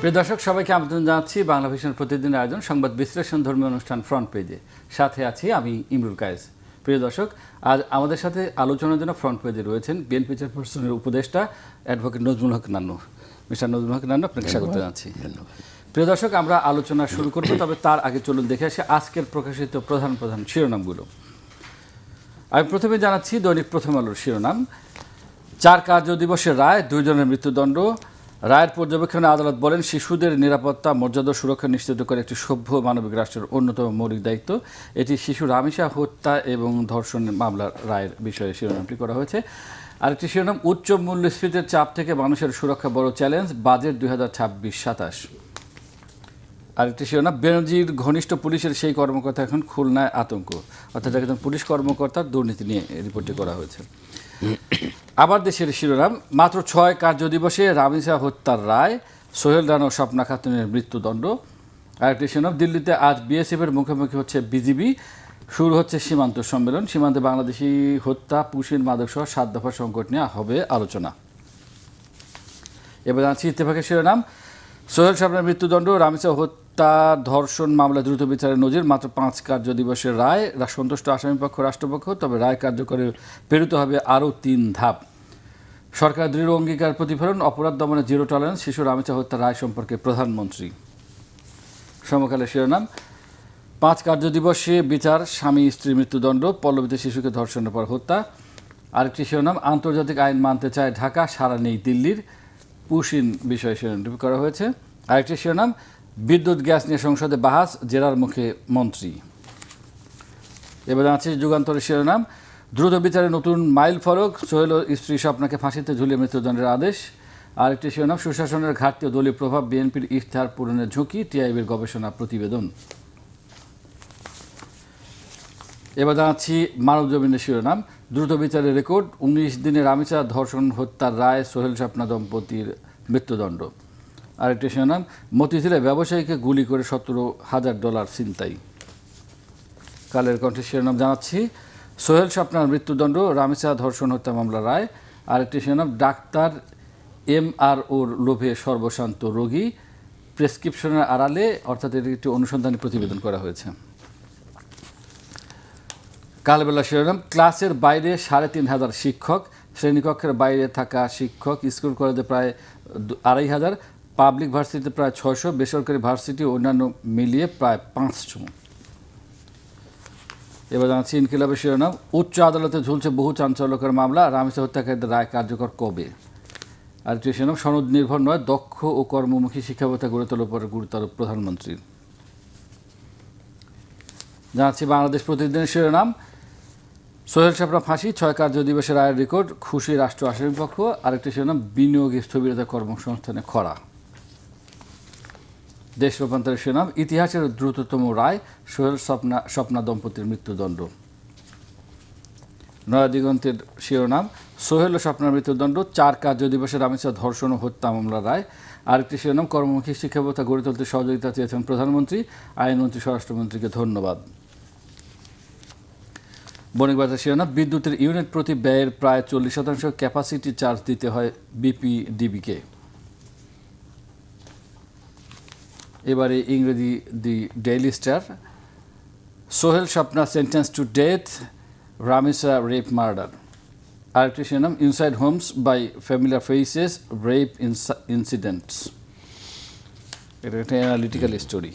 প্রিয় দর্শক, সবাইকে আমন্ত্রণ জানাচ্ছি বাংলা ভিশনের প্রতিদিনের আয়োজন সংবাদ বিশ্লেষণ ধর্মীয় অনুষ্ঠান ফ্রন্ট পেজে। সাথে আছি আমি ইমরুল কায়েস। প্রিয় দর্শক, আজ আমাদের সাথে আলোচনার জন্য ফ্রন্ট পেজে রয়েছেন বিএনপি চেয়ারপারসনের উপদেষ্টা অ্যাডভোকেট নজমুল হক নান্নু। মিস্টার নজমুল হক নান্নু, আপনাকে স্বাগত জানাচ্ছি। প্রিয় দর্শক, আমরা আলোচনা শুরু করব, তবে তার আগে চলুন দেখে আসি আজকের প্রকাশিত প্রধান প্রধান শিরোনামগুলো। আমি প্রথমে জানাচ্ছি দৈনিক প্রথম আলোর শিরোনাম, 4 কার্য দিবসের রায়, 2 জনের মৃত্যুদণ্ড। রায়ের পর্যবেক্ষণে আদালত বলেন, শিশুদের নিরাপত্তা, মর্যাদা, সুরক্ষা নিশ্চিত করে একটি সভ্য মানবিক রাষ্ট্রের অন্যতম মৌলিক দায়িত্ব। এটি শিশু রামিসা হত্যা এবং ধর্ষণের মামলার রায়ের বিষয়ে শিরোনামটি করা হয়েছে। আরেকটি শিরোনাম, উচ্চ মূল্যস্ফীতির চাপ থেকে মানুষের সুরক্ষা বড় চ্যালেঞ্জ, বাজেট 2026-27। আরেকটি শিরোনাম, বেনজির ঘনিষ্ঠ পুলিশের সেই কর্মকর্তা এখন খুলনায় আতঙ্ক, অর্থাৎ একজন পুলিশ কর্মকর্তার দুর্নীতি নিয়ে রিপোর্টটি করা হয়েছে। আবার দেশের শিরোনাম, মাত্র 6 কার্য দিবসে রামিসা হত্যার রায়, সোহেল রানা ও স্বপ্না খাতুনের মৃত্যুদণ্ড। আরেকটি শিরোনাম, দিল্লিতে আজ বিএসএফের মুখোমুখি হচ্ছে বিজিবি, শুরু হচ্ছে সীমান্ত সম্মেলন, সীমান্তে বাংলাদেশি হত্যা, পুশিন, মাদক সহ 7 দফা সংকট নিয়ে হবে আলোচনা। এবার জানাচ্ছি ইত্তেফাকের শিরোনাম, সোহেল স্বপ্নের মৃত্যুদণ্ড, রামিসা হত্যা ধর্ষণ মামলা দ্রুত বিচারের নজির, মাত্র 5 কার্য দিবসের রায়, সন্তুষ্ট আসামিপক্ষ রাষ্ট্রপক্ষ, তবে রায় কার্যকরে পেরোতে হবে আরও 3 ধাপ। সরকার দৃঢ় অঙ্গীকার প্রতিফলন, অপরাধ দমনে জিরো টলারেন্স, শিশু রামিসা হত্যার রায় সম্পর্কে প্রধানমন্ত্রী। সমকালের শিরোনাম, 5 কার্য দিবসে বিচার, স্বামী স্ত্রীর মৃত্যুদণ্ড, পল্লবীতে শিশুকে ধর্ষণের পর হত্যা। আরেকটি শিরোনাম, আন্তর্জাতিক আইন মানতে চায় ঢাকা, সাড়া নেই দিল্লির, পুশিন বিষয়ে শিরোনামটি করা হয়েছে। আরেকটি শিরোনাম, বিদ্যুৎ গ্যাস নিয়ে সংসদে বাহাস, জেরার মুখে মন্ত্রী। এবার আছে যুগান্তরের শিরোনাম, দ্রুত বিচারে নতুন মাইল ফলক, সোহেল ও স্ত্রী স্বপ্নাকে ফাঁসিতে ঝুলিয়ে মৃত্যুদণ্ডের আদেশ। আরেকটি শিরোনাম, সুশাসনের ঘাটতি ও দলীয় প্রভাব, বিএনপির ইফতার পূরণের ঝুঁকি, টিআইবির গবেষণা প্রতিবেদন। এবার জানাচ্ছি মানবজমিনের শিরোনাম, দ্রুত বিচারের রেকর্ড, 19 দিনে রামিসা ধর্ষণ হত্যার রায়, সোহেল স্বপ্না দম্পতির মৃত্যুদণ্ড। আরেকটি শিরোনাম, মতিঝিলে ব্যবসায়ীকে গুলি করে $17,000 ছিনতাই। কালের কণ্ঠে শিরোনাম জানাচ্ছি, সোহেল স্বপ্নার মৃত্যুদণ্ড, রামিসা ধর্ষণ হত্যা মামলার রায়। আরেকটি শিরোনাম, ডাক্তার MROর লোভে সর্বশান্ত রোগী, প্রেসক্রিপশনের আড়ালে, অর্থাৎ এটি একটি অনুসন্ধানী প্রতিবেদন করা হয়েছে। কালবেলা শিরোনাম, ক্লাসের বাইরে 3,500 শিক্ষক, শ্রেণীকক্ষের বাইরে থাকা শিক্ষক, স্কুল কলেজে প্রায় 2,500, পাবলিক ভার্সিটিতে প্রায় 600, বেসরকারি ভার্সিটি অন্যান্য মিলিয়ে প্রায় 500। এবার জানাচ্ছি ইনকিলাবের শিরোনাম, উচ্চ আদালতে ঝুলছে বহু চাঞ্চল্যকর মামলা, রামিসা হত্যাকারীদের রায় কার্যকর কবে। আরেকটি শিরোনাম, সনদ নির্ভর নয়, দক্ষ ও কর্মমুখী শিক্ষা ব্যবস্থা গড়ে তোলার উপর গুরুত্ব আরোপ প্রধানমন্ত্রীর। জানাচ্ছি বাংলাদেশ প্রতিদিনের শিরোনাম, সোহেল স্বপ্না ফাঁসি, 6 কার্য দিবসের রায়ের রেকর্ড, খুশি রাষ্ট্র আসামিপক্ষ। আরেকটি শিরোনাম, বিনিয়োগে স্থবিরতা, কর্মসংস্থানে খরা। দেশ রূপান্তরের শিরোনাম, ইতিহাসের দ্রুততম রায়, সোহেল স্বপ্না দম্পতির মৃত্যুদণ্ড। নয়া দিগন্তের শিরোনাম, সোহেল ও স্বপ্নার মৃত্যুদণ্ড, 4 কার্য দিবসে রামিসা ধর্ষণ ও হত্যা মামলার রায়। আরেকটি শিরোনাম, কর্মমুখী শিক্ষা ব্যবস্থা গড়ে তুলতে সহযোগিতা চেয়েছেন প্রধানমন্ত্রী, আইনমন্ত্রী, স্বরাষ্ট্রমন্ত্রীকে ধন্যবাদ। বণিক বাজার শিরোনাম, বিদ্যুতের ইউনিট প্রতি ব্যয়ের প্রায় 40% ক্যাপাসিটি চার্জ দিতে হয় বিপিডিবিকে। এবারে ইংরেজি the Daily Star, Sohel Swapna sentence to death, Ramisa rape murder. আরেকটি শিরোনাম, inside homes by familiar faces, rape incidents. এটা একটা অ্যানালিটিক্যাল স্টোরি।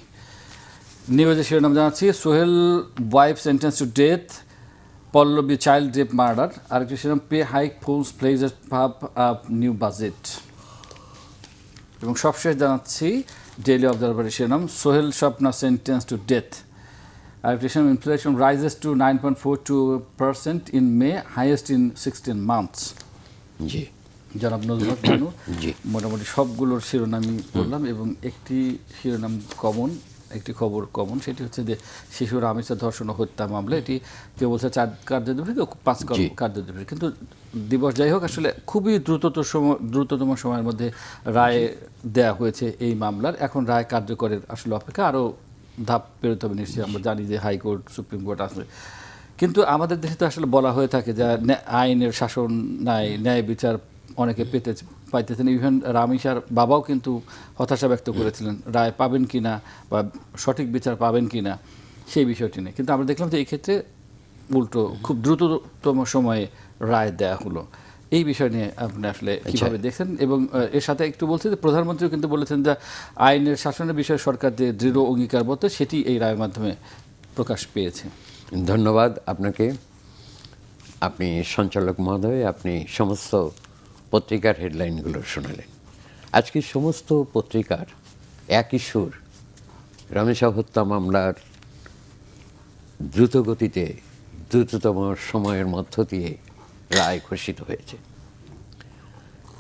নিউজের শিরোনাম জানাচ্ছি, Sohel wife sentence to death, Pallabi child rape murder. আরেকটি শিরোনাম, pay hike force pledge pop up new budget. এবং সবশেষ জানাচ্ছি ডেইলি অবজারভারের শিরোনাম, Sohel Swapna sentence to death. আরেকটি শিরোনাম, inflation rises to 9.42% in May, highest in 16 months. জি জনাব নজরুল জানু, মোটামুটি সবগুলোর শিরোনামই করলাম, এবং একটি শিরোনাম কমন, একটি খবর কমন, সেটি হচ্ছে যে শিশু রামিসা ধর্ষণ ও হত্যা মামলা, এটি কেউ বলছে 4 কার্য দিবস, কেউ 5 কার্য দিবস, কিন্তু দিবস যাই হোক, আসলে খুবই দ্রুততম সময়ের মধ্যে রায় দেয়া হয়েছে এই মামলার। এখন রায় কার্যকরের আসলে অপেক্ষা, আরও ধাপ পেরোতে হবে নিশ্চয়ই। আমরা জানি যে হাইকোর্ট, সুপ্রিম কোর্ট আসবে, কিন্তু আমাদের দেশে তো আসলে বলা হয়ে থাকে যে আইনের শাসন নাই, ন্যায় বিচার অনেকে পাইতেছেন। ইভেন রামিসার বাবাও কিন্তু হতাশা ব্যক্ত করেছিলেন রায় পাবেন কিনা বা সঠিক বিচার পাবেন কিনা সেই বিষয়টি নিয়ে। কিন্তু আমরা দেখলাম যে এই ক্ষেত্রে উল্টো খুব দ্রুততম সময়ে রায় দেয়া হলো। এই বিষয় নিয়ে আপনি আসলে কিভাবে দেখছেন? এবং এর সাথে একটু বলছি যে প্রধানমন্ত্রীও কিন্তু বলেছেন যে আইনের শাসনের বিষয়ে সরকার যে দৃঢ় অঙ্গীকারবদ্ধ সেটি এই রায়ের মাধ্যমে প্রকাশ পেয়েছে। ধন্যবাদ আপনাকে। আপনি সঞ্চালক মহোদয়, আপনি সমস্ত পত্রিকার হেডলাইনগুলো শোনালেন। আজকে সমস্ত পত্রিকার একই সুর, রামেসা হত্যা মামলার দ্রুতগতিতে দ্রুততম সময়ের মধ্য দিয়ে রায় ঘোষিত হয়েছে।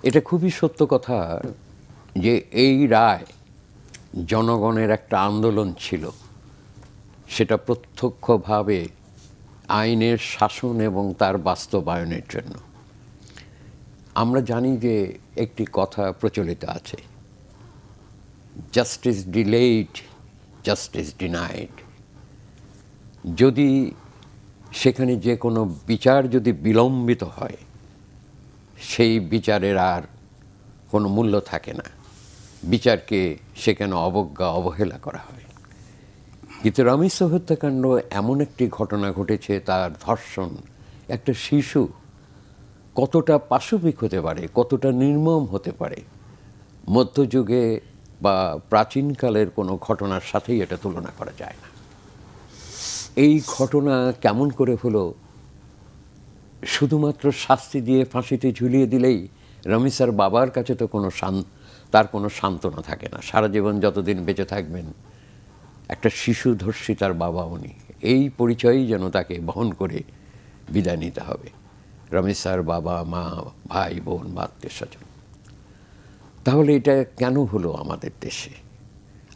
এটা খুবই সত্য কথা যে এই রায় জনগণের একটা আন্দোলন ছিল, সেটা প্রত্যক্ষভাবে আইনের শাসন এবং তার বাস্তবায়নের জন্য। আমরা জানি যে একটি কথা প্রচলিত আছে, জাস্টিস ডিলেইড, জাস্টিস ডিনাইড। যদি সেখানে যে কোনো বিচার যদি বিলম্বিত হয়, সেই বিচারের আর কোনো মূল্য থাকে না, বিচারকে সেখানে অবজ্ঞা অবহেলা করা হয়। কিন্তু রামেসা হত্যাকাণ্ড এমন একটি ঘটনা ঘটেছে, তার ধর্ষণ, একটা শিশু কতটা পাশবিক হতে পারে, কতটা নির্মম হতে পারে, মধ্যযুগে বা প্রাচীনকালের কোনো ঘটনার সাথেই এটা তুলনা করা যায় না। এই ঘটনা কেমন করে হলো? শুধুমাত্র শাস্তি দিয়ে ফাঁসিতে ঝুলিয়ে দিলেই রামেসার বাবার কাছে তো তার কোনো সান্ত্বনা থাকে না। সারা জীবন যতদিন বেঁচে থাকবেন, একটা শিশু ধর্ষিতার বাবা উনি, এই পরিচয়ই যেন তাকে বহন করে বিদায় নিতে হবে। রামেসার বাবা, মা, ভাই, বোন বা আত্মীয় স্বজন। তাহলে এটা কেন হলো আমাদের দেশে?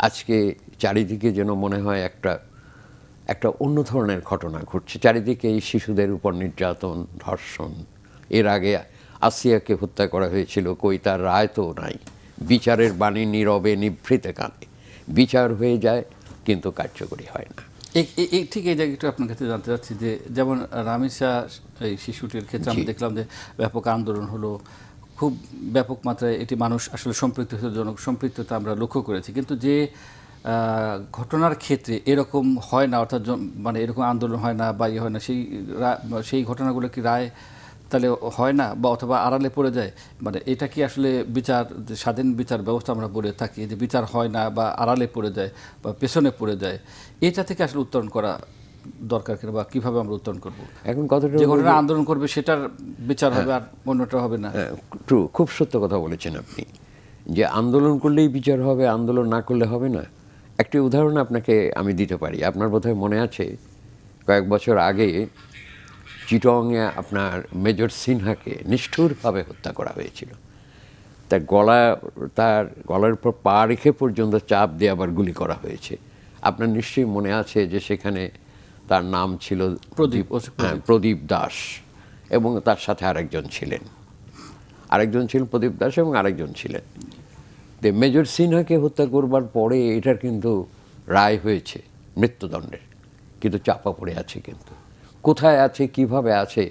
আজকে চারিদিকে যেন মনে হয় একটা অন্য ধরনের ঘটনা ঘটছে। চারিদিকে এই শিশুদের উপর নির্যাতন, ধর্ষণ। এর আগে আসিয়াকে হত্যা করা হয়েছিল, কই তার রায় তো নাই। বিচারের বাণী নীরবে নিভৃতে কানে, বিচার হয়ে যায় কিন্তু কার্যকরী হয় না। ঠিক এই জায়গায় একটু আপনার কাছে জানতে চাচ্ছি যে যেমন রামেসা এই শিশুটির ক্ষেত্রে আমরা দেখলাম যে ব্যাপক আন্দোলন হলো, খুব ব্যাপক মাত্রায় এটি মানুষ আসলে সম্পৃক্ততা আমরা লক্ষ্য করেছি। কিন্তু যে ঘটনার ক্ষেত্রে এরকম হয় না, অর্থাৎ মানে এরকম আন্দোলন হয় না বা ইয়ে হয় না, সেই ঘটনাগুলো কি রায় তাহলে হয় না বা অথবা আড়ালে পড়ে যায়? মানে এটা কি আসলে বিচার, স্বাধীন বিচার ব্যবস্থা আমরা বলে থাকি যে বিচার হয় না বা আড়ালে পড়ে যায় বা পেছনে পড়ে যায়, এটা থেকে আসলে উত্তরণ করা দরকার কিনা বা কিভাবে আমরা উত্তরণ করব? এখন কথাটা যে ঘটনা আন্দোলন করবে সেটার বিচার হবে আর অন্যটা হবে না। ট্রু, খুব সত্য কথা বলেছেন আপনি, যে আন্দোলন করলেই বিচার হবে, আন্দোলন না করলে হবে না। একটি উদাহরণ আপনাকে আমি দিতে পারি। আপনার বোধহয় মনে আছে, কয়েক বছর আগে চিটংয়ে আপনার মেজর সিনহাকে নিষ্ঠুরভাবে হত্যা করা হয়েছিল। তার গলার উপর পা রেখে পর্যন্ত চাপ দিয়ে আবার গুলি করা হয়েছে। আপনার নিশ্চয়ই মনে আছে যে সেখানে তার নাম ছিল প্রদীপ দাস, এবং তার সাথে আরেকজন ছিলেন প্রদীপ দাস এবং আরেকজন ছিলেন। মেজর সিনহাকে হত্যা করবার পরে এটার কিন্তু রায় হয়েছে মৃত্যুদণ্ডের, কিন্তু চাপা পড়ে আছে। কিন্তু কোথায় আছে, কিভাবে আছে,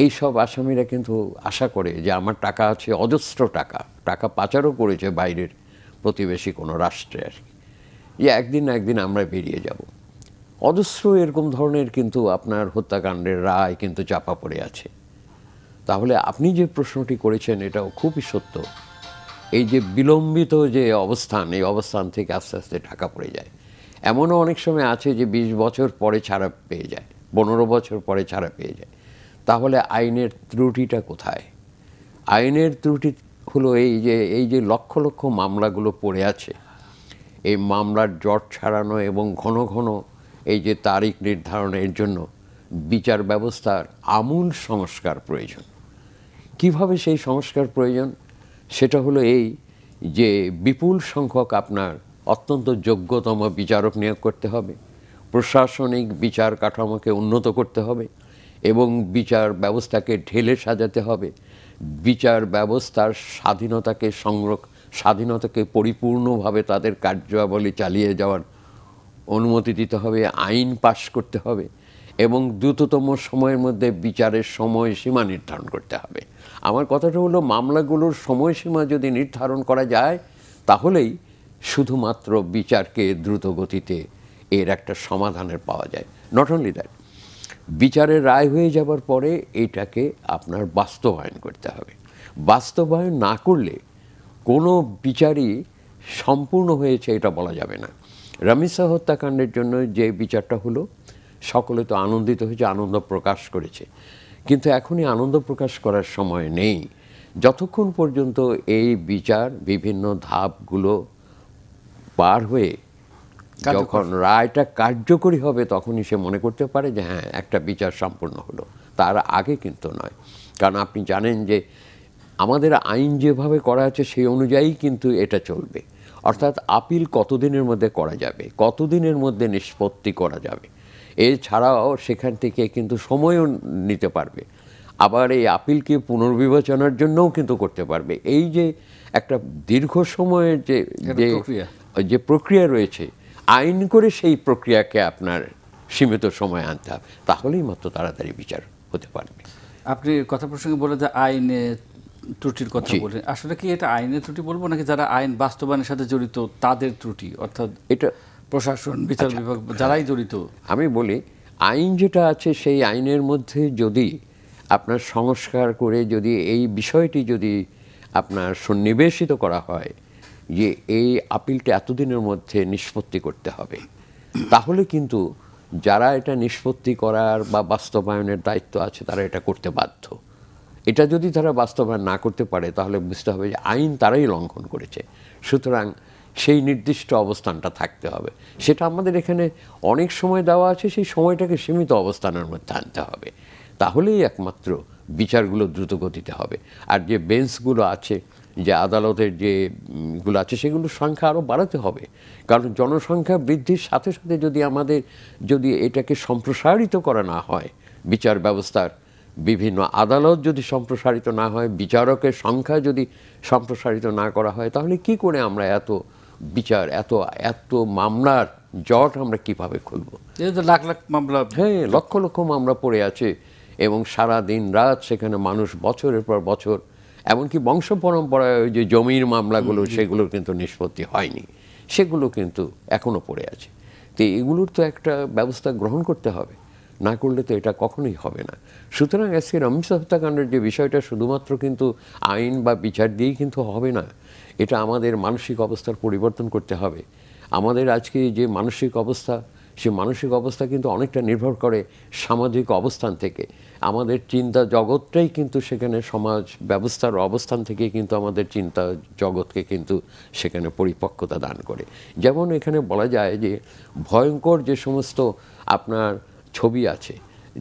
এই সব আসামিরা কিন্তু আশা করে যে আমার টাকা আছে, অজস্র টাকা পাচারও করেছে বাইরের প্রতিবেশী কোনো রাষ্ট্রে আর কি, যে একদিন না একদিন আমরা বেরিয়ে যাব। অজস্র এরকম ধরনের কিন্তু আপনার হত্যাকাণ্ডের রায় কিন্তু চাপা পড়ে আছে। তাহলে আপনি যে প্রশ্নটি করেছেন এটাও খুবই সত্য। এই যে বিলম্বিত যে অবস্থান, এই অবস্থান থেকে আস্তে আস্তে ঢাকা পড়ে যায়। এমনও অনেক সময় আছে যে 20 বছর পরে ছাড়া পেয়ে যায়, 15 বছর পরে ছাড়া পেয়ে যায়। তাহলে আইনের ত্রুটিটা কোথায়? আইনের ত্রুটি হলো এই যে লক্ষ লক্ষ মামলাগুলো পড়ে আছে, এই মামলার জট ছাড়ানো এবং ঘন ঘন এই যে তারিখ নির্ধারণের জন্য বিচার ব্যবস্থার আমূল সংস্কার প্রয়োজন। কিভাবে সেই সংস্কার প্রয়োজন? সেটা হলো এই যে বিপুল সংখ্যক আপনার অত্যন্ত যোগ্যতম বিচারক নিয়োগ করতে হবে, প্রশাসনিক বিচার কাঠামোকে উন্নত করতে হবে এবং বিচার ব্যবস্থাকে ঢেলে সাজাতে হবে। বিচার ব্যবস্থার স্বাধীনতাকে পরিপূর্ণভাবে তাদের কার্যাবলী চালিয়ে যাওয়ার অনুমতি দিতে হবে, আইন পাশ করতে হবে এবং দ্রুততম সময়ের মধ্যে বিচারের সময়সীমা নির্ধারণ করতে হবে। আমার কথাটা হলো, মামলাগুলোর সময়সীমা যদি নির্ধারণ করা যায় তাহলেই শুধুমাত্র বিচারকে দ্রুত গতিতে এর একটা সমাধানের পাওয়া যায়। নট অনলি দ্যাট, বিচারের রায় হয়ে যাবার পরে এটাকে আপনার বাস্তবায়ন করতে হবে। বাস্তবায়ন না করলে কোনো বিচারই সম্পূর্ণ হয়েছে এটা বলা যাবে না। রামিসা হত্যাকাণ্ডের জন্য যে বিচারটা হলো, সকলে তো আনন্দিত হয়েছে, আনন্দ প্রকাশ করেছে, কিন্তু এখনই আনন্দ প্রকাশ করার সময় নেই। যতক্ষণ পর্যন্ত এই বিচার বিভিন্ন ধাপগুলো পার হয়ে যখন রায়টা কার্যকরী হবে তখনই সে মনে করতে পারে যে হ্যাঁ, একটা বিচার সম্পূর্ণ হলো। তার আগে কিন্তু নয়। কারণ আপনি জানেন যে আমাদের আইন যেভাবে করা আছে সেই অনুযায়ী কিন্তু এটা চলবে। অর্থাৎ আপিল কতদিনের মধ্যে করা যাবে, কতদিনের মধ্যে নিষ্পত্তি করা যাবে, এছাড়াও সেখান থেকে কিন্তু সময়ও নিতে পারবে। আবার এই আপিলকে পুনর্বিবেচনার জন্যও কিন্তু করতে পারবে। এই যে একটা দীর্ঘ সময়ের যে প্রক্রিয়া রয়েছে, আইন করে সেই প্রক্রিয়াকে আপনার সীমিত সময় আনতে হবে, তাহলেই মাত্র তাড়াতাড়ি বিচার হতে পারবে। আপনি কথা প্রসঙ্গে বলে যে আইনে ত্রুটির কথা বলেন, আসলে কি এটা আইনের ত্রুটি বলবো নাকি যারা আইন বাস্তবায়নের সাথে জড়িত তাদের ত্রুটি, অর্থাৎ এটা প্রশাসন, বিচার বিভাগ যারাই জড়িত? আমি বলি, আইন যেটা আছে সেই আইনের মধ্যে যদি আপনার সংস্কার করে যদি এই বিষয়টি যদি আপনার সন্নিবেশিত করা হয় যে এই আপিলটা এতদিনের মধ্যে নিষ্পত্তি করতে হবে, তাহলে কিন্তু যারা এটা নিষ্পত্তি করার বা বাস্তবায়নের দায়িত্ব আছে তারা এটা করতে বাধ্য। এটা যদি তারা বাস্তবায়ন না করতে পারে তাহলে বুঝতে হবে যে আইন তারাই লঙ্ঘন করেছে। সুতরাং সেই নির্দিষ্ট অবস্থানটা থাকতে হবে। সেটা আমাদের এখানে অনেক সময় দেওয়া আছে, সেই সময়টাকে সীমিত অবস্থানের মধ্যে আনতে হবে, তাহলেই একমাত্র বিচারগুলো দ্রুত গতিতে হবে। আর যে বেঞ্চগুলো আছে, যে আদালতের যেগুলো আছে, সেগুলোর সংখ্যা আরও বাড়াতে হবে। কারণ জনসংখ্যা বৃদ্ধির সাথে সাথে যদি এটাকে সম্প্রসারিত করা না হয়, বিচার ব্যবস্থার বিভিন্ন আদালত যদি সম্প্রসারিত না হয়, বিচারকের সংখ্যা যদি সম্প্রসারিত না করা হয়, তাহলে কি করে আমরা এত বিচার, এত মামলার জট আমরা কিভাবে খুলব? লাখ লাখ মামলা, হ্যাঁ, লক্ষ লক্ষ মামলা পড়ে আছে এবং সারা দিন রাত সেখানে মানুষ বছরের পর বছর, এমনকি বংশ পরম্পরায় যে জমির মামলাগুলো সেগুলো কিন্তু নিষ্পত্তি হয়নি, সেগুলো কিন্তু এখনও পড়ে আছে। তো এগুলোর তো একটা ব্যবস্থা গ্রহণ করতে হবে, না করলে তো এটা কখনোই হবে না। সুতরাং আজকে রামিসা হত্যাকাণ্ডের যে বিষয়টা শুধুমাত্র কিন্তু আইন বা বিচার দিয়েই কিন্তু হবে না, এটা আমাদের মানসিক অবস্থার পরিবর্তন করতে হবে। আমাদের আজকে যে মানসিক অবস্থা, সে মানসিক অবস্থা কিন্তু অনেকটা নির্ভর করে সামাজিক অবস্থান থেকে। আমাদের চিন্তা জগৎটাই কিন্তু সেখানে সমাজ ব্যবস্থার অবস্থান থেকে কিন্তু আমাদের চিন্তা জগৎকে কিন্তু সেখানে পরিপক্কতা দান করে। যেমন এখানে বলা যায় যে ভয়ঙ্কর যে সমস্ত আপনার ছবি আছে,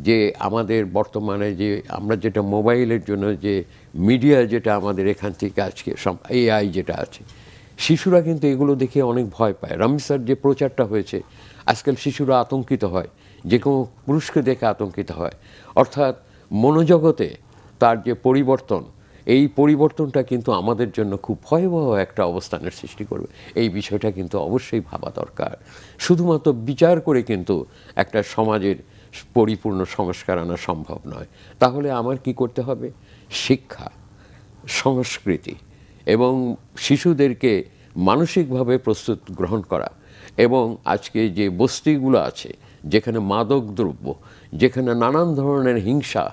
যে আমাদের বর্তমানে যে আমরা যেটা মোবাইলের জন্য যে মিডিয়া যেটা আমাদের এখান থেকে আজকে এআই যেটা আছে, শিশুরা কিন্তু এগুলো দেখে অনেক ভয় পায়। রামিসার যে প্রচারটা হয়েছে, আজকাল শিশুরা আতঙ্কিত হয়, যে কোনো পুরুষকে দেখে আতঙ্কিত হয়। অর্থাৎ মনোজগতে তার যে পরিবর্তন, এই পরিবর্তনটা কিন্তু আমাদের জন্য খুব ভয়াবহ একটা অবস্থানের সৃষ্টি করবে। এই বিষয়টা কিন্তু অবশ্যই ভাবা দরকার। শুধুমাত্র বিচার করে কিন্তু একটা সমাজের পরিপূর্ণ সংস্কার আনা সম্ভব নয়। তাহলে আমার কি করতে হবে? শিক্ষা, সংস্কৃতি এবং শিশুদেরকে মানসিকভাবে প্রস্তুত গ্রহণ করা, এবং আজকে যে বস্তিগুলো আছে যেখানে মাদক দ্রব্য, যেখানে নানান ধরনের হিংসা,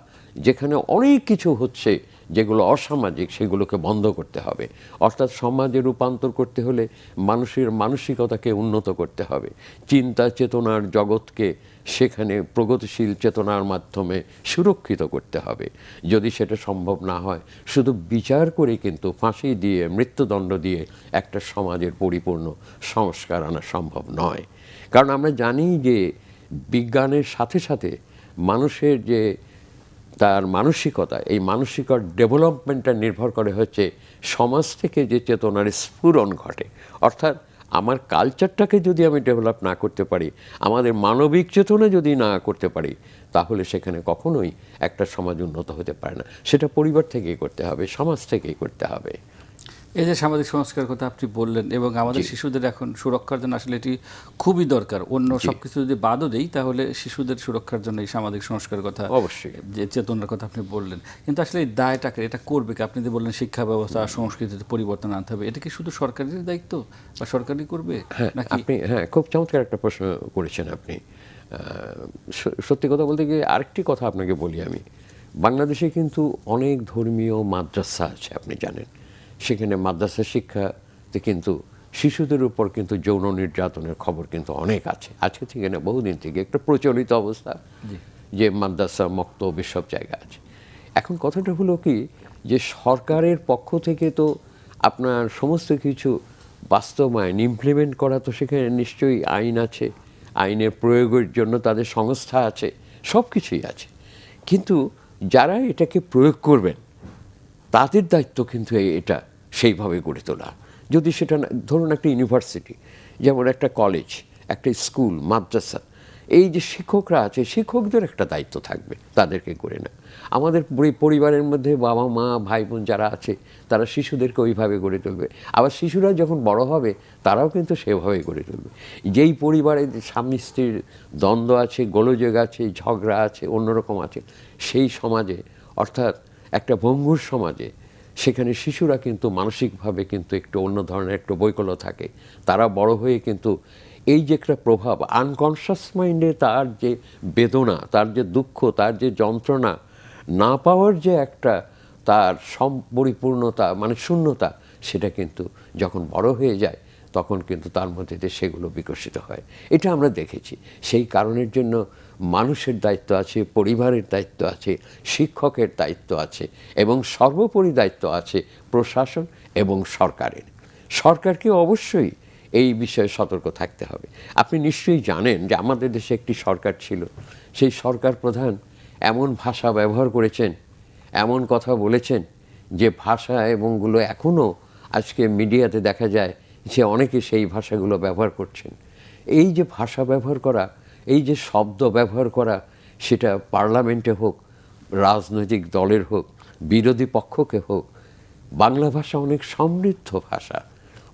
যেখানে অনেক কিছু হচ্ছে যেগুলো অসামাজিক, সেগুলোকে বন্ধ করতে হবে। অর্থাৎ সমাজে রূপান্তর করতে হলে মানুষের মানসিকতাকে উন্নত করতে হবে, চিন্তা চেতনার জগৎকে সেখানে প্রগতিশীল চেতনার মাধ্যমে সুরক্ষিত করতে হবে। যদি সেটা সম্ভব না হয়, শুধু বিচার করে কিন্তু ফাঁসি দিয়ে, মৃত্যুদণ্ড দিয়ে একটা সমাজের পরিপূর্ণ সংস্কার আনা সম্ভব নয়। কারণ আমরা জানি যে বিজ্ঞানের সাথে সাথে মানুষের যে তার মানসিকতা, এই মানসিকতার ডেভেলপমেন্টটা নির্ভর করে হচ্ছে সমাজ থেকে যে চেতনার স্ফুরণ ঘটে। অর্থাৎ আমার কালচারটাকে যদি আমি ডেভেলপ না করতে পারি, আমাদের মানবিক চেতনা যদি না করতে পারি, তাহলে সেখানে কখনোই একটা সমাজ উন্নত হতে পারে না। সেটা পরিবার থেকেই করতে হবে, সমাজ থেকেই করতে হবে। এই যে সামাজিক সংস্কার কথা আপনি বললেন, এবং আমাদের শিশুদের এখন সুরক্ষার জন্য আসলে এটি খুবই দরকার। অন্য সবকিছু যদি বাদও দেই, তাহলে শিশুদের সুরক্ষার জন্য এই সামাজিক সংস্কারের কথা, অবশ্যই যে চেতনার কথা আপনি বললেন, কিন্তু আসলে এই দায়টাকে এটা করবে কি? আপনি যে বললেন শিক্ষা ব্যবস্থা সংস্কৃতিতে পরিবর্তন আনতে হবে, এটা কি শুধু সরকারের দায়িত্ব বা সরকারই করবে নাকি? আপনি খুব চমৎকার একটা প্রশ্ন করেছেন আপনি। সত্যি কথা বলতে গিয়ে আরেকটি কথা আপনাকে বলি আমি, বাংলাদেশে কিন্তু অনেক ধর্মীয় মাদ্রাসা আছে, আপনি জানেন। সেখানে মাদ্রাসা শিক্ষাতে কিন্তু শিশুদের উপর কিন্তু যৌন নির্যাতনের খবর কিন্তু অনেক আছে, আজকে থেকে না বহুদিন থেকে একটা প্রচলিত অবস্থা, যে মাদ্রাসা মক্তব এসব জায়গা আছে। এখন কথাটা হলো কি, যে সরকারের পক্ষ থেকে তো আপনার সমস্ত কিছু বাস্তবায়ন ইমপ্লিমেন্ট করা, তো সেখানে নিশ্চয়ই আইন আছে, আইনের প্রয়োগের জন্য তাদের সংস্থা আছে, সব কিছুই আছে। কিন্তু যারা এটাকে প্রয়োগ করবেন তাদের দায়িত্ব কিন্তু এটা সেইভাবে গড়ে তোলা। যদি সেটা ধরুন একটা ইউনিভার্সিটি, যেমন একটা কলেজ, একটা স্কুল, মাদ্রাসা, এই যে শিক্ষকরা আছে, শিক্ষকদের একটা দায়িত্ব থাকবে তাদেরকে করে না। আমাদের পরিবারের মধ্যে বাবা মা ভাই বোন যারা আছে, তারা শিশুদেরকে ওইভাবে গড়ে তুলবে। আবার শিশুরা যখন বড় হবে তারাও কিন্তু সেভাবে গড়ে তুলবে। যেই পরিবারে স্বামী স্ত্রীর দ্বন্দ্ব আছে, গোলযোগ আছে, ঝগড়া আছে, অন্যরকম আছে, সেই সমাজে, অর্থাৎ একটা ভঙ্গুর সমাজে, সেখানে শিশুরা কিন্তু মানসিকভাবে কিন্তু একটু অন্য ধরনের একটু বৈকল্য থাকে। তারা বড় হয়ে কিন্তু এই যে একটা প্রভাব, আনকনশাস মাইন্ডে তার যে বেদনা, তার যে দুঃখ, তার যে যন্ত্রণা, না পাওয়ার যে একটা তার পরিপূর্ণতা, মানে শূন্যতা, সেটা কিন্তু যখন বড় হয়ে যায় তখন কিন্তু তার মধ্যে দিয়ে সেগুলো বিকশিত হয়। এটা আমরা দেখেছি। সেই কারণের জন্য মানুষের দায়িত্ব আছে, পরিবারের দায়িত্ব আছে, শিক্ষকের দায়িত্ব আছে, এবং সর্বোপরি দায়িত্ব আছে প্রশাসন এবং সরকারের। সরকারকে অবশ্যই এই বিষয়ে সতর্ক থাকতে হবে। আপনি নিশ্চয়ই জানেন যে আমাদের দেশে একটি সরকার ছিল, সেই সরকার প্রধান এমন ভাষা ব্যবহার করেছেন, এমন কথা বলেছেন, যে ভাষা এবংগুলো এখনও আজকে মিডিয়াতে দেখা যায় যে অনেকে সেই ভাষাগুলো ব্যবহার করছেন। এই যে ভাষা ব্যবহার করা, এই যে শব্দ ব্যবহার করা, সেটা পার্লামেন্টে হোক, রাজনৈতিক দলের হোক, বিরোধী পক্ষকে হোক, বাংলা ভাষা অনেক সমৃদ্ধ ভাষা,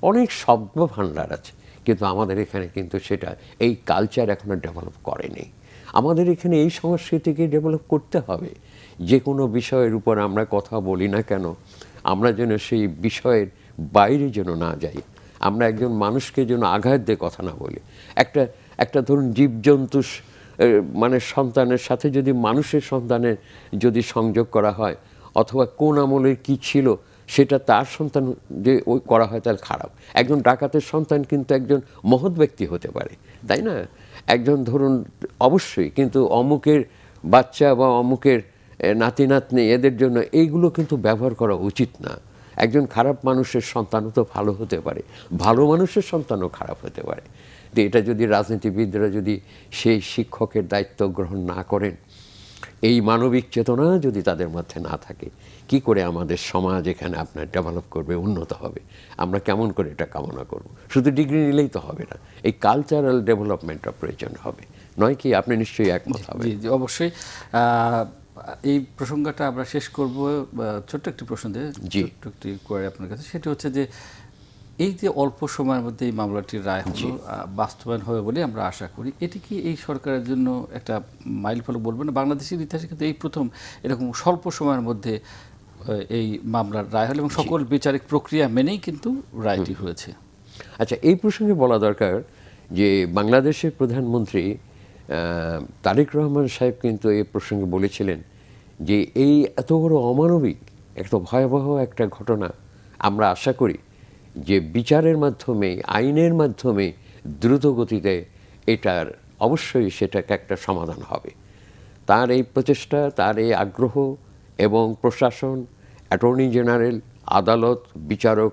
অনেক শব্দ ভাণ্ডার আছে, কিন্তু আমাদের এখানে কিন্তু সেটা, এই কালচার এখনো ডেভেলপ করেনি। আমাদের এখানে এই সংস্কৃতিকে ডেভেলপ করতে হবে। যে কোনো বিষয়ের উপর আমরা কথা বলি না কেন, আমরা যেন সেই বিষয়ের বাইরে যেন না যাই, আমরা একজন মানুষকে যেন আঘাত দিয়ে কথা না বলি। একটা ধরুন জীবজন্তু মানে সন্তানের সাথে যদি মানুষের সন্তানের যদি সংযোগ করা হয়, অথবা কোন আমলের কি ছিল সেটা তার সন্তান যে ওই করা হয়, তাহলে খারাপ। একজন ডাকাতের সন্তান কিন্তু একজন মহৎ ব্যক্তি হতে পারে, তাই না? একজন ধরুন অবশ্যই, কিন্তু অমুকের বাচ্চা বা অমুকের নাতি নাতনি, এদের জন্য এইগুলো কিন্তু ব্যবহার করা উচিত না। একজন খারাপ মানুষের সন্তানও তো ভালো হতে পারে, ভালো মানুষের সন্তানও খারাপ হতে পারে। তো এটা যদি রাজনীতিবিদরা যদি সেই শিক্ষকের দায়িত্ব গ্রহণ না করেন, এই মানবিক চেতনা যদি তাদের মধ্যে না থাকে, কি করে আমাদের সমাজ এখানে আপনার ডেভেলপ করবে, উন্নত হবে? আমরা কেমন করে এটা কামনা করব? শুধু ডিগ্রি নিলেই তো হবে না, এই কালচারাল ডেভেলপমেন্টটা প্রয়োজন হবে, নয় কি? আপনি নিশ্চয়ই একমত হবেন। জি জি, অবশ্যই। এই প্রসঙ্গটা আমরা শেষ করব ছোট্ট একটি প্রশ্ন দিয়ে, ছোট্ট একটি কোয়ারি আপনার কাছে। সেটি হচ্ছে যে এই যে অল্প সময়ের মধ্যে এই মামলাটির রায় হলো, বাস্তবায়ন হবে বলে আমরা আশা করি, এটি কি এই সরকারের জন্য একটা মাইল ফলক বলবেন না? বাংলাদেশের ইতিহাসে কিন্তু এই প্রথম এরকম স্বল্প সময়ের মধ্যে এই মামলার রায় হলো, এবং সকল বিচারিক প্রক্রিয়া মেনেই কিন্তু রায়টি হয়েছে। আচ্ছা, এই প্রসঙ্গে বলা দরকার যে বাংলাদেশের প্রধানমন্ত্রী তারেক রহমান সাহেব কিন্তু এই প্রসঙ্গে বলেছিলেন যে এই এত বড় অমানবিক, এত ভয়াবহ একটা ঘটনা, আমরা আশা করি যে বিচারের মাধ্যমে, আইনের মাধ্যমে দ্রুত গতিতে এটার অবশ্যই সেটাকে একটা সমাধান হবে। তার এই প্রচেষ্টা, তার এই আগ্রহ, এবং প্রশাসন, অ্যাটর্নি জেনারেল, আদালত, বিচারক,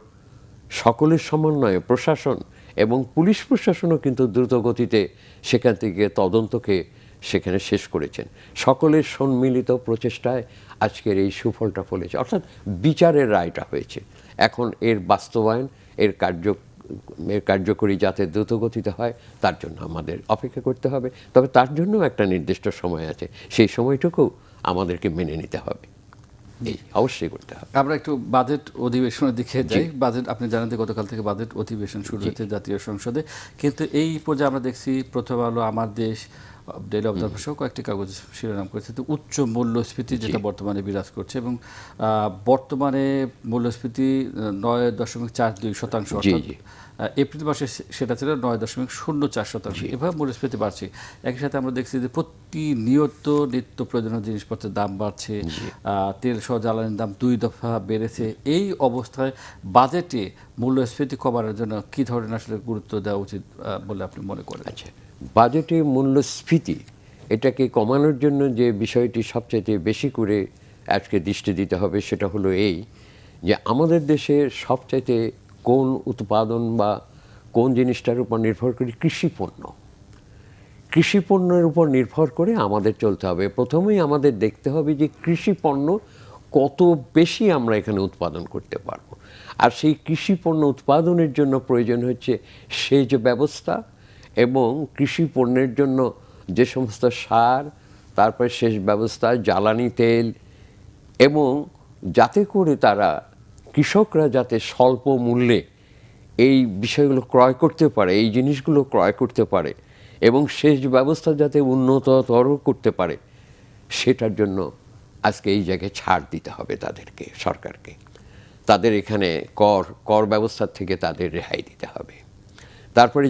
সকলের সমন্বয়ে প্রশাসন এবং পুলিশ প্রশাসনও কিন্তু দ্রুত গতিতে সেখান থেকে তদন্তকে সেখানে শেষ করেছেন। সকলের সম্মিলিত প্রচেষ্টায় আজকের এই সুফলটা ফলেছে, অর্থাৎ বিচারের রায়টা হয়েছে। এখন এর বাস্তবায়ন, এর কার্যকরী যাতে দ্রুত গতিতে হয়, তার জন্য আমাদের অপেক্ষা করতে হবে। তবে তার জন্য একটা নির্দিষ্ট সময় আছে, সেই সময়টুকু আমাদেরকে মেনে নিতে হবে। এই অবশ্যই করতে হবে। আমরা একটু বাজেট অধিবেশনের দিকে যাই। বাজেট, আপনি জানেন যে গতকাল থেকে বাজেট অধিবেশন শুরু হয়েছে জাতীয় সংসদে, কিন্তু এই পর্যায়ে আমরা দেখছি প্রথম আলো, আমার দেশ, ডেইলি অবজারভার সহ কয়েকটি কাগজ শিরোনাম করেছে তো উচ্চ মূল্যস্ফীতি যেটা বর্তমানে বিরাজ করছে, এবং বর্তমানে মূল্যস্ফীতি 9.42% অর্থাৎ এপ্রিল মাসে সেটা ছিল 9.04%। এভাবে মূল্যস্ফীতি বাড়ছে। একই সাথে আমরা দেখছি যে প্রতিনিয়ত নিত্য প্রয়োজনীয় জিনিসপত্রের দাম বাড়ছে, তেল সহ জ্বালানির দাম 2 দফা বেড়েছে। এই অবস্থায় বাজেটে মূল্যস্ফীতি কমানোর জন্য কি ধরনের আসলে গুরুত্ব দেওয়া উচিত বলে আপনি মনে করেন? আচ্ছা, বাজেটে মূল্যস্ফীতি এটাকে কমানোর জন্য যে বিষয়টি সবচাইতে বেশি করে আজকে দৃষ্টি দিতে হবে সেটা হলো এই যে আমাদের দেশে সবচাইতে কোন উৎপাদন বা কোন জিনিসটার উপর নির্ভর করে? কৃষিপণ্য। কৃষিপণ্যের উপর নির্ভর করে আমাদের চলতে হবে। প্রথমেই আমাদের দেখতে হবে যে কৃষিপণ্য কত বেশি আমরা এখানে উৎপাদন করতে পারবো, আর সেই কৃষিপণ্য উৎপাদনের জন্য প্রয়োজন হচ্ছে সেচ ব্যবস্থা এবং কৃষিপণ্যের জন্য যে সমস্ত সার, তারপরে সেচ ব্যবস্থা, জ্বালানি তেল, এবং যাতে করে তারা কৃষকরা যাতে স্বল্প মূল্যে এই বিষয়গুলো ক্রয় করতে পারে, এই জিনিসগুলো ক্রয় করতে পারে, এবং সেচ ব্যবস্থা যাতে উন্নততর করতে পারে, সেটার জন্য আজকে এই জায়গায় ছাড় দিতে হবে তাদেরকে, সরকারকে। তাদের এখানে কর ব্যবস্থার থেকে তাদের রেহাই দিতে হবে। তারপরে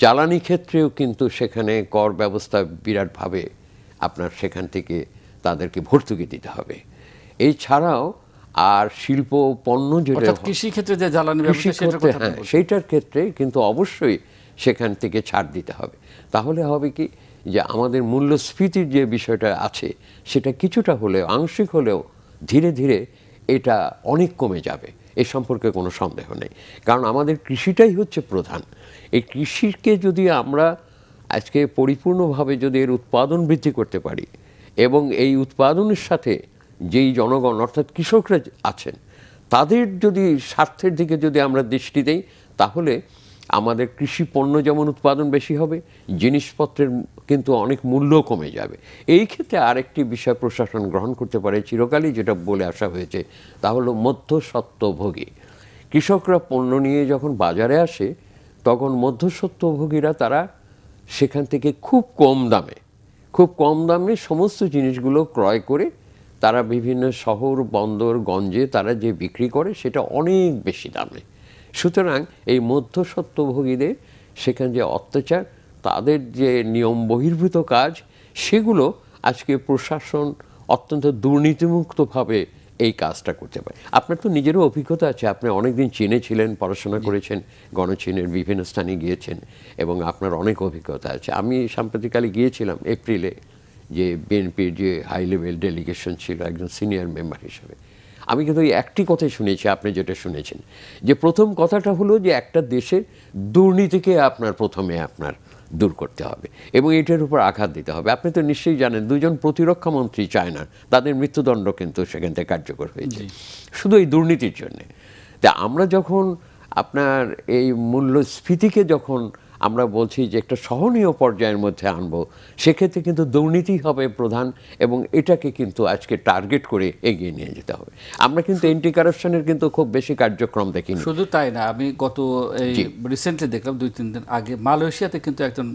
জ্বালানি ক্ষেত্রেও কিন্তু সেখানে কর ব্যবস্থা বিরাটভাবে আপনার সেখান থেকে তাদেরকে ভর্তুকি দিতে হবে। এছাড়াও আর শিল্প পণ্য যেটা কৃষি ক্ষেত্রে যে জ্বালানি ব্যবস্থা, সেইটার ক্ষেত্রে কিন্তু অবশ্যই সেখান থেকে ছাড় দিতে হবে। তাহলে হবে কি যে আমাদের মূল্যস্ফীতির যে বিষয়টা আছে সেটা কিছুটা হলেও, আংশিক হলেও ধীরে ধীরে এটা অনেক কমে যাবে, এ সম্পর্কে কোনো সন্দেহ নেই। কারণ আমাদের কৃষিটাই হচ্ছে প্রধান। এই কৃষিকে যদি আমরা আজকে পরিপূর্ণভাবে যদি এর উৎপাদন বৃদ্ধি করতে পারি, এবং এই উৎপাদনের সাথে যেই জনগণ অর্থাৎ কৃষকরা আছেন তাদের যদি স্বার্থের দিকে যদি আমরা দৃষ্টি দেই, তাহলে আমাদের কৃষি পণ্য যেমন উৎপাদন বেশি হবে, জিনিসপত্রের কিন্তু অনেক মূল্য কমে যাবে। এই ক্ষেত্রে আরেকটি বিষয় প্রশাসন গ্রহণ করতে পারে, চিরকালই যেটা বলে আসা হয়েছে, তা হলো মধ্যস্বত্বভোগী। কৃষকরা পণ্য নিয়ে যখন বাজারে আসে তখন মধ্যস্বত্বভোগীরা তারা সেখান থেকে খুব কম দামে সমস্ত জিনিসগুলো ক্রয় করে তারা বিভিন্ন শহর, বন্দর, গঞ্জে তারা যে বিক্রি করে সেটা অনেক বেশি দামে। সুতরাং এই মধ্যস্বত্বভোগীদের সেখানে যে অত্যাচার, তাদের যে নিয়ম বহির্ভূত কাজ, সেগুলো আজকে প্রশাসন অত্যন্ত দুর্নীতিমুক্তভাবে এই কাজটা করতে পারে। আপনার তো নিজেরও অভিজ্ঞতা আছে, আপনি অনেকদিন চীনে ছিলেন, পড়াশোনা করেছেন, গণচীনের বিভিন্ন স্থানে গিয়েছেন, এবং আপনার অনেক অভিজ্ঞতা আছে। আমি সাম্প্রতিককালে গিয়েছিলাম এপ্রিলে, যে বিএনপির যে হাই লেভেল ডেলিগেশন ছিল, একজন সিনিয়র মেম্বার হিসেবে। আমি কিন্তু এই একটি কথাই শুনেছি, আপনি যেটা শুনেছেন, যে প্রথম কথাটা হলো যে একটা দেশের দুর্নীতিকে প্রথমে দূর করতে হবে এবং এটার উপর আঘাত দিতে হবে। আপনি তো নিশ্চয়ই জানেন, দুজন প্রতিরক্ষা মন্ত্রী চায়নার, তাদের মৃত্যুদণ্ড কিন্তু সেখান থেকে কার্যকর হয়েছে শুধু এই দুর্নীতির জন্যে। তা আমরা যখন আপনার এই মূল্যস্ফীতিকে যখন আমরা বলছি যে একটা সহনীয় পর্যায়ের মধ্যে আনবো, সেক্ষেত্রে কিন্তু দুর্নীতি হবে প্রধান, এবং এটাকে কিন্তু আজকে টার্গেট করে এগিয়ে নিয়ে যেতে হবে। আমরা কিন্তু এন্টি কারাপশনের কিন্তু খুব বেশি কার্যক্রম দেখিনি। শুধু তাই না, আমি গত রিসেন্টলি দেখলাম 2-3 দিন আগে মালয়েশিয়াতে কিন্তু একজন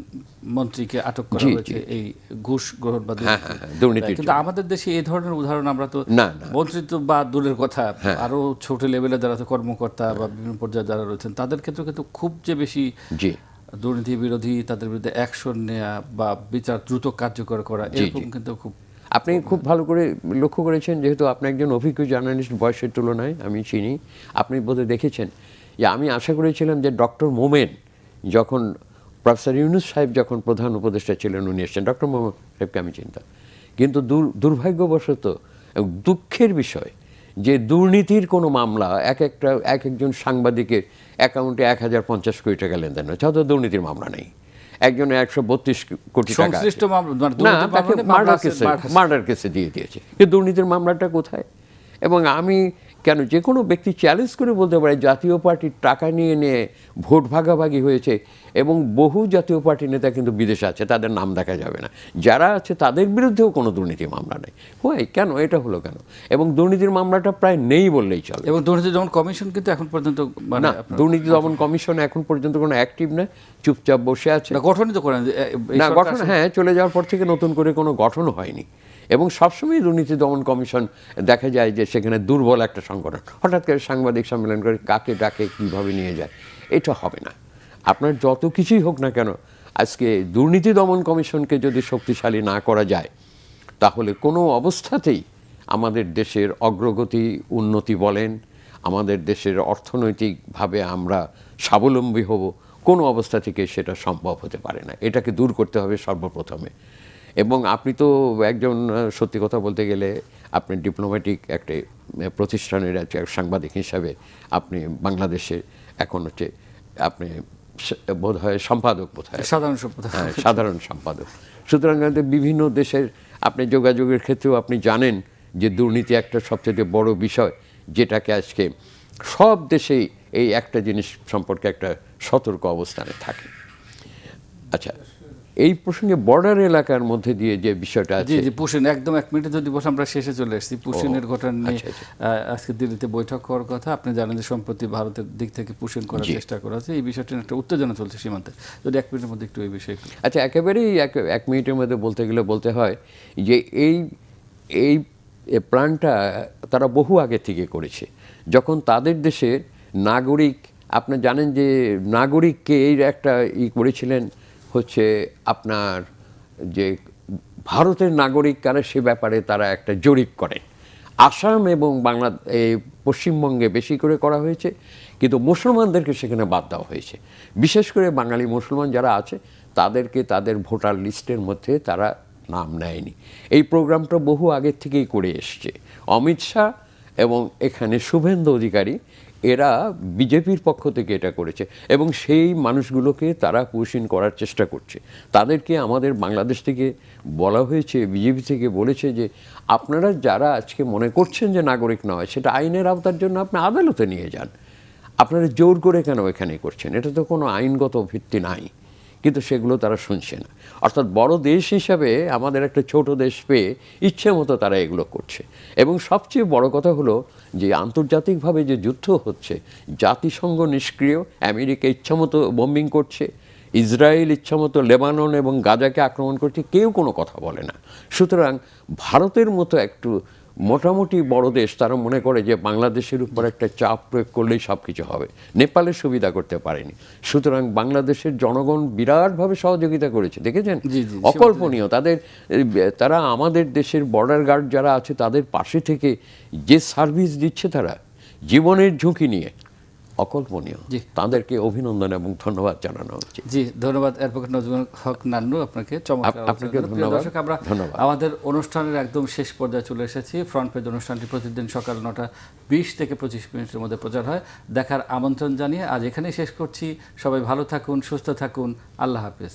মন্ত্রীকে আটক করা হয়েছে এই ঘুষ গ্রহণ বা দুর্নীতি। কিন্তু আমাদের দেশে এই ধরনের উদাহরণ আমরা তো মন্ত্রিত্ব বা দূরের কথা, আরো ছোট লেভেলে যারা কর্মকর্তা বা বিভিন্ন পর্যায়ে যারা রয়েছেন তাদের ক্ষেত্রে কিন্তু খুব যে বেশি দুর্নীতি বিরোধী, তাদের বিরুদ্ধে অ্যাকশন নেওয়া বা বিচার দ্রুত কার্যকর করা, এরকম কিন্তু খুব। আপনি খুব ভালো করে লক্ষ্য করেছেন, যেহেতু আপনি একজন অভিজ্ঞ জার্নালিস্ট, বয়সের তুলনায় আমি চিনি, আপনি বোধহয় দেখেছেন যে আমি আশা করেছিলাম যে ডক্টর মোমেন যখন, প্রফেসর ইউনূস সাহেব যখন প্রধান উপদেষ্টা ছিলেন, উনি এসেছেন, ডক্টর মোমেন সাহেবকে আমি চিনতাম, কিন্তু দুর্ভাগ্যবশত দুঃখের বিষয় যে দুর্নীতির কোনো মামলা একজন সাংবাদিকের অ্যাকাউন্টে 1050 কোটি টাকা লেনদেন হচ্ছে, হয়তো দুর্নীতির মামলা নেই। একজনে 132 কোটি টাকা মার্ডার কেসে দিয়ে দিয়েছে, কিন্তু দুর্নীতির মামলাটা কোথায়? এবং আমি কেন যে কোনো ব্যক্তি চ্যালেঞ্জ করে বলতে পারে জাতীয় পার্টির টাকা নিয়ে নিয়ে ভোট ভাগাভাগি হয়েছে, এবং বহু জাতীয় পার্টি নেতা কিন্তু বিদেশে আছে, তাদের নাম দেখা যাবে না, যারা আছে তাদের বিরুদ্ধেও কোনো দুর্নীতি মামলা নেই। হয় কেন, এটা হলো কেন? এবং দুর্নীতির মামলাটা প্রায় নেই বললেই চলে। এবং দুর্নীতি দমন কমিশন কিন্তু এখন পর্যন্ত না, দুর্নীতি দমন কমিশন এখন পর্যন্ত কোনো অ্যাক্টিভ না, চুপচাপ বসে আছে। গঠনই তো করেন না, গঠন হ্যাঁ, চলে যাওয়ার পর থেকে নতুন করে কোনো গঠন হয়নি। এবং সবসময় দুর্নীতি দমন কমিশন দেখা যায় যে সেখানে দুর্বল একটা সংগঠন, হঠাৎ করে সাংবাদিক সম্মেলন করে কাকে ডাকে কীভাবে নিয়ে যায়, এটা হবে না। আপনার যত কিছুই হোক না কেন, আজকে দুর্নীতি দমন কমিশনকে যদি শক্তিশালী না করা যায়, তাহলে কোনো অবস্থাতেই আমাদের দেশের অগ্রগতি, উন্নতি বলেন, আমাদের দেশের অর্থনৈতিকভাবে আমরা স্বাবলম্বী হব, কোনো অবস্থা থেকে সেটা সম্ভব হতে পারে না। এটাকে দূর করতে হবে সর্বপ্রথমে। এবং আপনি তো একজন, সত্যি কথা বলতে গেলে আপনি ডিপ্লোম্যাটিক একটা প্রতিষ্ঠানের সাংবাদিক হিসাবে আপনি বাংলাদেশে এখন হচ্ছে আপনি বোধহয় সম্পাদক, বোধহয় সাধারণ সম্পাদক। সুতরাং বিভিন্ন দেশের আপনি যোগাযোগের ক্ষেত্রেও আপনি জানেন যে দুর্নীতি একটা সবচেয়ে বড় বিষয়, যেটাকে আজকে সব দেশেই এই একটা জিনিস সম্পর্কে একটা সতর্ক অবস্থানে থাকে। আচ্ছা, এই প্রসঙ্গে বর্ডার এলাকার মধ্যে দিয়ে যে বিষয়টা আছে, জি পুশিন, একদম 1 মিনিটে যদি বসে, আমরা শেষে চলে এসেছি। পুশিনের ঘটনা নিয়ে আজকে দিল্লিতে বৈঠক হওয়ার কথা। আপনি জানেন যে সম্প্রতি ভারতের দিক থেকে পুশিন করার চেষ্টা করা হচ্ছে, এই বিষয়টি একটা উত্তেজনা চলছে সীমান্তে। যদি 1 মিনিটের মধ্যে একটু এই বিষয়ে। আচ্ছা, একেবারেই 1 মিনিটের মধ্যে বলতে গেলে বলতে হয় যে এই প্ল্যানটা তারা বহু আগে থেকে করেছে। যখন তাদের দেশের নাগরিক, আপনি জানেন যে নাগরিককে এই একটা করেছিলেন হচ্ছে আপনার যে ভারতের নাগরিক কারা, সে ব্যাপারে তারা একটা জরিপ করেন। আসাম এবং পশ্চিমবঙ্গে বেশি করে করা হয়েছে, কিন্তু মুসলমানদেরকে সেখানে বাদ দেওয়া হয়েছে। বিশেষ করে বাঙালি মুসলমান যারা আছে তাদেরকে তাদের ভোটার লিস্টের মধ্যে তারা নাম নেয়নি। এই প্রোগ্রামটা বহু আগের থেকেই করে এসছে অমিত শাহ এবং এখানে শুভেন্দু অধিকারী, এরা বিজেপির পক্ষ থেকে এটা করেছে, এবং সেই মানুষগুলোকে তারা পুশিন করার চেষ্টা করছে। তাদেরকে আমাদের বাংলাদেশ থেকে বলা হয়েছে, বিজেপি থেকে বলেছে যে আপনারা যারা আজকে মনে করছেন যে নাগরিক নয়, সেটা আইনের আওতার জন্য আপনি আদালতে নিয়ে যান, আপনারা জোর করে কেন এখানে করছেন? এটা তো কোনো আইনগত ভিত্তি নাই। কিন্তু সেগুলো তারা শুনছে না। অর্থাৎ বড় দেশ হিসাবে আমাদের একটা ছোট দেশ পেয়ে ইচ্ছে মতো তারা এগুলো করছে। এবং সবচেয়ে বড় কথা হলো যে আন্তর্জাতিকভাবে যে যুদ্ধ হচ্ছে, জাতিসংঘ নিষ্ক্রিয়, আমেরিকা ইচ্ছামতো বোম্বিং করছে, ইসরায়েল ইচ্ছামতো লেবানন এবং গাজাকে আক্রমণ করছে, কেউ কোনো কথা বলে না। সুতরাং ভারতের মতো একটু মোটামুটি বড় দেশ, তারা মনে করে যে বাংলাদেশের উপর একটা চাপ প্রয়োগ করলেই সব কিছু হবে। নেপালের সুবিধা করতে পারেনি। সুতরাং বাংলাদেশের জনগণ বিরাটভাবে সহযোগিতা করেছে, দেখেছেন, অকল্পনীয়। তারা আমাদের দেশের বর্ডার গার্ড যারা আছে তাদের পাশে থেকে যে সার্ভিস দিচ্ছে, তারা জীবনের ঝুঁকি নিয়ে, অকল্পনীয়। তাদেরকে অভিনন্দন এবং ধন্যবাদ জানানো উচিত। জি, ধন্যবাদ অ্যাডভোকেট নজরুল হক নান্নু, আপনাকে আপনাকে ধন্যবাদ। আমরা আমাদের অনুষ্ঠানের একদম শেষ পর্যায়ে চলে এসেছি। ফ্রন্ট পেজ অনুষ্ঠানটি প্রতিদিন সকাল 9:20 থেকে 25 মিনিটের মধ্যে প্রচার হয়। দেখার আমন্ত্রণ জানিয়ে আজ এখানেই শেষ করছি। সবাই ভালো থাকুন, সুস্থ থাকুন, আল্লাহ হাফেজ।